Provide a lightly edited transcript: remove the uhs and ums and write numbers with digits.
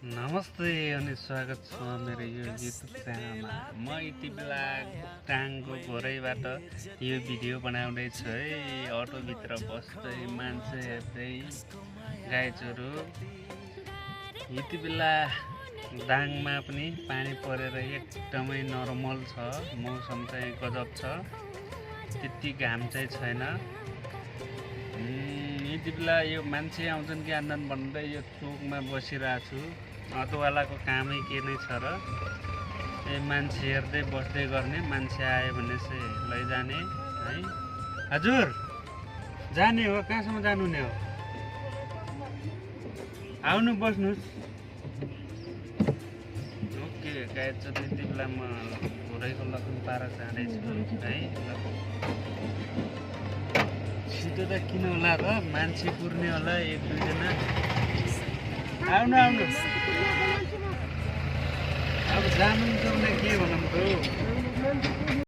नमस्ते अनि स्वागत छ मेरो यो युट्युब च्यानलमा। म यति बेला टाङको घोरैबाट यो भिडियो बनाउँदैछु है। अटोभित्र बस्दै मान्छे हेर्दै गाईचोरु। यति बेला दाङमा पनि पानी परेर एकदमै नर्मल छ, मौसम चाहिँ गजब छ, त्यति घाम चाहिँ छैन। यति बेला यो मान्छे आउँछन् कि आउँदैन भन्दै यो चोकमा बसिरहेको छु। अटोवालाको कामै के नै छ र मान्छे हेर्दै बस्दै गर्ने। मान्छे आयो भने चाहिँ लैजाने है। हजुर जाने हो, कहाँसम्म जानुहुने हो? आउनु बस्नुहोस्। ओके गाइज, यति बेला म घोरैको लखन पारा जाँदैछु है। छिटो त किन होला र, मान्छे पुर्ने होला एक दुईजना। आउनु आउनु, अब जानुहुन्छ भने के भन्नु